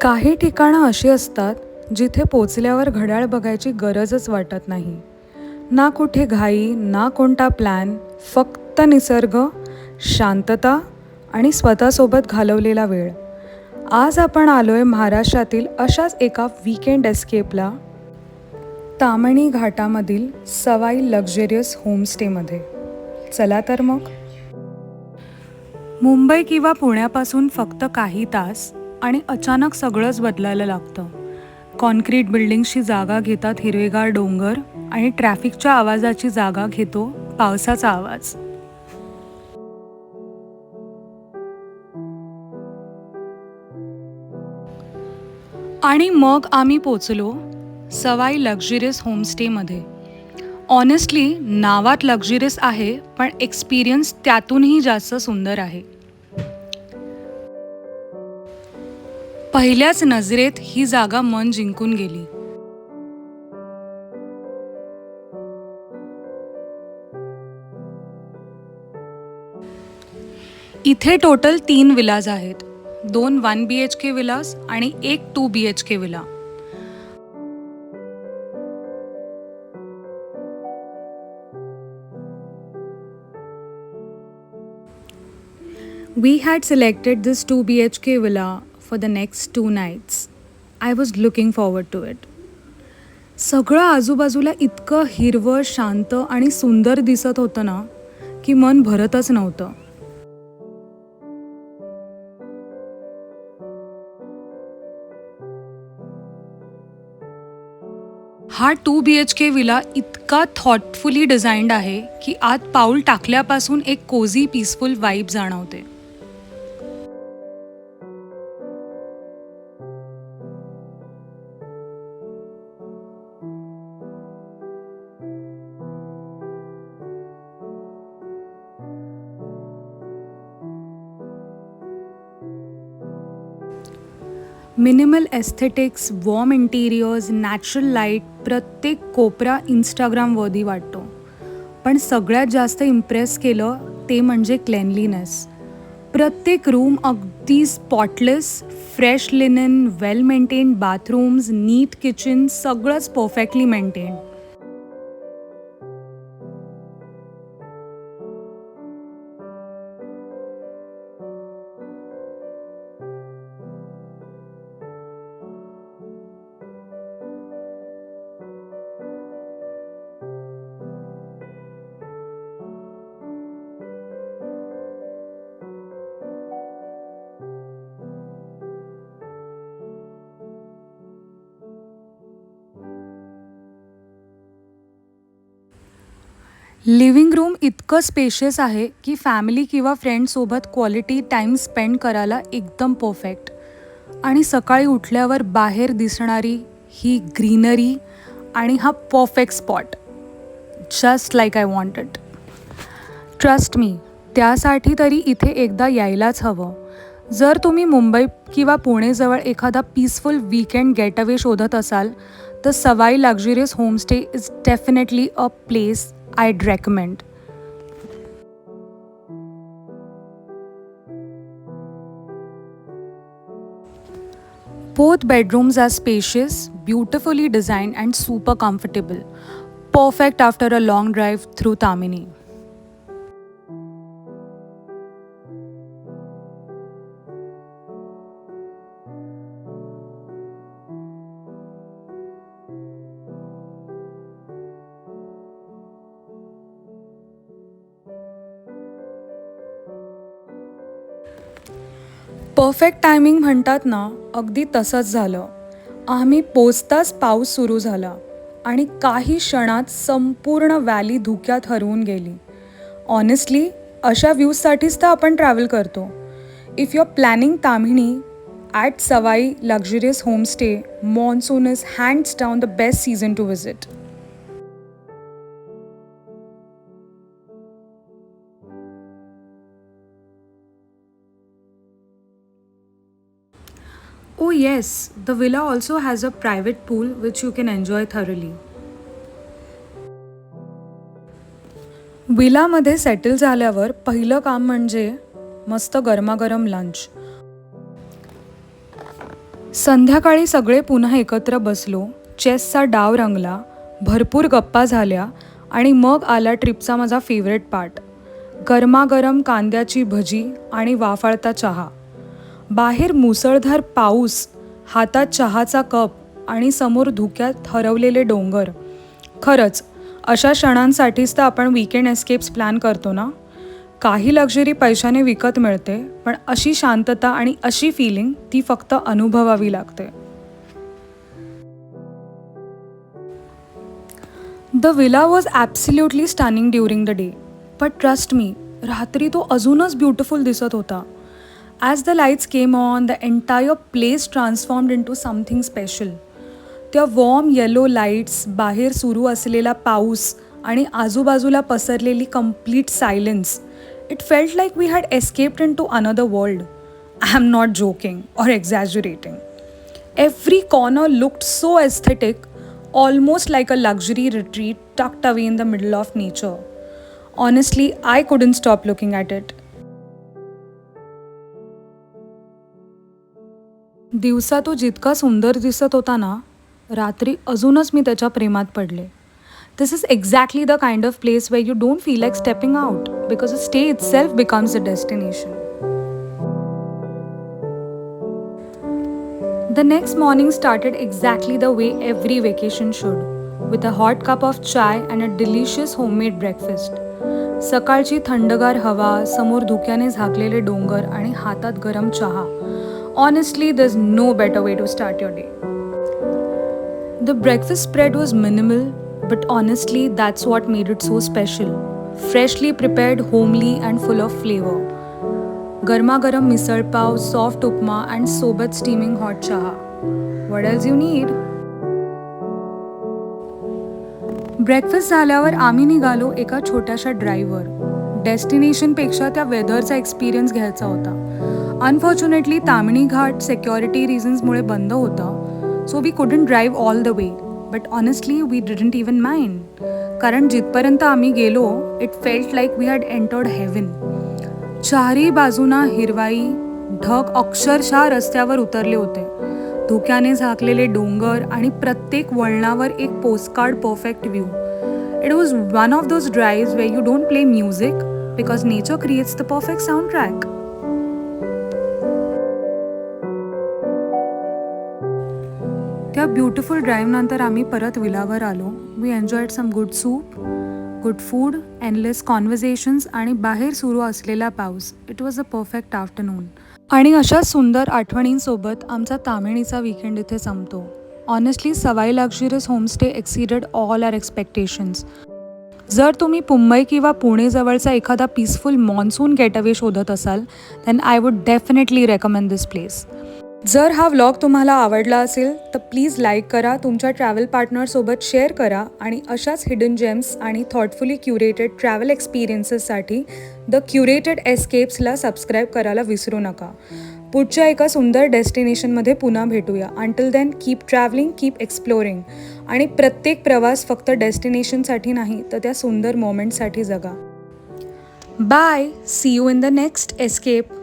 काही ठिकाणं अशी असतात जिथे पोचल्यावर घड्याळ बघायची गरजच वाटत नाही. ना कुठे घाई, ना कोणता प्लॅन, फक्त निसर्ग, शांतता आणि स्वतःसोबत घालवलेला वेळ. आज आपण आलोय महाराष्ट्रातील अशाच एका वीकेंड एस्केपला, ताम्हिणी घाटामधील सवाई लक्झरियस होमस्टेमध्ये. चला तर मग. मुंबई किंवा पुण्यापासून फक्त काही तास आणि अचानक सगळंच बदलायला लागतं. कॉन्क्रीट बिल्डिंग्सची जागा घेतात हिरवेगार डोंगर आणि ट्रॅफिकच्या आवाजाची जागा घेतो पावसाचा आवाज. आणि मग आम्ही पोचलो सवाई लक्झरियस होमस्टेमध्ये. ऑनेस्टली नावात लक्झरियस आहे, पण एक्सपिरियन्स त्यातूनही जास्त सुंदर आहे. पहिल्याच नजरेत ही जागा मन जिंकून गेली. इथे टोटल 3 विलाज आहेत. 2 1 BHK विलास आणि 1 2 BHK villa. We had selected this 2 BHK villa for the next 2 nights. I was looking forward to it. सगळं आजूबाजूला इतकं हिरवं, शांत आणि सुंदर दिसत होतं ना की मन भरतच नव्हतं. हा 2 BHK विला इतका थॉटफुली डिझाइन्ड आहे की आत पाऊल टाकल्यापासून एक कोझी पीसफुल वाइब जाणवते. Minimal aesthetics, warm interiors, natural light, प्रत्येक कोपरा इंस्टाग्रामवर्दी वाटतो. पण सगळ्यात जास्त इम्प्रेस केलं ते म्हणजे क्लेनलीनेस. प्रत्येक रूम अगदी स्पॉटलेस, फ्रेश लिनन, वेल मेंटेन्ड बाथरूम्स, नीट किचन, सगळंच परफेक्टली मेंटेन्ड. लिव्हिंग रूम इतकं स्पेशियस आहे की फॅमिली किंवा फ्रेंड्ससोबत क्वालिटी टाईम स्पेंड करायला एकदम परफेक्ट. आणि सकाळी उठल्यावर बाहेर दिसणारी ही ग्रीनरी आणि हा perfect spot, just like I want it. Trust me, त्यासाठी तरी इथे एकदा यायलाच हवं. जर तुम्ही मुंबई किंवा पुणेजवळ एखादा पीसफुल वीकेंड गेटअवे शोधत असाल तर Sawai luxurious homestay is definitely a place I'd recommend. Both bedrooms are spacious, beautifully designed and super comfortable. Perfect after a long drive through Tammini. Perfect timing म्हणतात ना, अगदी तसंच झालं. आम्ही पोचताच पाऊस सुरू झाला आणि काही क्षणात संपूर्ण व्हॅली धुक्यात हरवून गेली. ऑनेस्टली अशा व्ह्यूजसाठीच तर आपण ट्रॅव्हल करतो. If you are planning Tamhini at Sawai luxurious homestay, monsoon is hands down the best season to visit. Oh yes, the villa also has a private pool which you can enjoy thoroughly. विलामध्ये settle झाल्यावर पहिलं काम म्हणजे मस्त गरमागरम lunch. संध्याकाळी सगळे पुन्हा एकत्र बसलो, चेसचा डाव रंगला, भरपूर गप्पा झाल्या आणि मग आला ट्रिपचा माझा फेवरेट पार्ट, गरमागरम कांद्याची भजी आणि वाफाळता चहा. बाहेर मुसळधार पाऊस, हातात चहाचा कप आणि समोर धुक्यात हरवलेले डोंगर. खरंच अशा क्षणांसाठीच तर आपण वीकेंड एस्केप्स प्लॅन करतो ना. काही लक्झरी पैशाने विकत मिळते, पण अशी शांतता आणि अशी फिलिंग ती फक्त अनुभवावी लागते. The villa was absolutely stunning during the day, but trust me, रात्री तो अजूनच ब्युटिफुल दिसत होता. As the lights came on, the entire place transformed into something special. त्या वॉर्म येलो लाईट्स, बाहेर सुरू असलेला पाऊस आणि आजूबाजूला पसरलेली complete silence. It felt like we had escaped into another world. I am not joking or exaggerating. Every corner looked so aesthetic, almost like a luxury retreat tucked away in the middle of nature. Honestly, I couldn't stop looking at it. दिवसा तो जितका सुंदर दिसत होता ना, रात्री अजूनच मी त्याच्या प्रेमात पडले. This is exactly the kind of place where you don't feel like stepping out because the stay itself becomes a destination. The next morning started exactly the way every vacation should, with a hot cup of chai and a delicious homemade breakfast. सकाळची थंडगार हवा, समोर धुक्याने झाकलेले डोंगर आणि हातात गरम चहा. Honestly, there's no better way to start your day. The breakfast spread was minimal, but honestly, that's what made it so special. Freshly prepared, homely and full of flavor. गरमागरम मिसळपाव, सॉफ्ट उपमा अँड सोबत steaming hot चहा. What else you need? Breakfast झाल्यावर आम्ही निघालो एका छोट्याशा ड्राईव्हवर. डेस्टिनेशनपेक्षा त्या वेदरचा experience घ्यायचा होता. अनफॉर्च्युनेटली ताम्हिणी घाट सिक्युरिटी रिझन्समुळे बंद होता, so we couldn't drive all the way. But honestly we didn't even mind, कारण जिथपर्यंत आम्ही गेलो it felt like we had entered heaven. चारही बाजूना हिरवाई, ढग अक्षरशः रस्त्यावर उतरले होते. धुक्याने झाकलेले डोंगर आणि प्रत्येक वळणावर एक postcard perfect view. It was one of those drives where you don't play music because nature creates the perfect soundtrack. त्या ब्युटिफुल ड्राईव्हनंतर आम्ही परत विलावर आलो. We enjoyed some good soup, good food, endless conversations आणि बाहेर सुरू असलेला पाऊस. It was a perfect afternoon. आणि अशा सुंदर आठवणींसोबत आमचा ताम्हिणीचा वीकेंड इथे संपतो. Honestly Sawai luxurious homestay exceeded all our expectations. जर तुम्ही मुंबई किंवा पुणे जवळचा एखादा पीसफुल मॉन्सून गेटअवे शोधत असाल, then I would definitely recommend this place. जर हा व्लॉग तुम्हाला आवडला असेल तर प्लीज लाईक करा, तुमच्या ट्रॅव्हल पार्टनरसोबत शेअर करा आणि अशाच हिडन जेम्स आणि थॉटफुली क्युरेटेड ट्रॅव्हल एक्सपिरियन्सेससाठी द क्युरेटेड एस्केप्सला सबस्क्राईब करायला विसरू नका. पुढच्या एका सुंदर डेस्टिनेशनमध्ये पुन्हा भेटूया. Until then keep travelling, keep exploring आणि प्रत्येक प्रवास फक्त डेस्टिनेशनसाठी नाही तर त्या सुंदर मोमेंटसाठी जगा. Bye. See you in the next escape.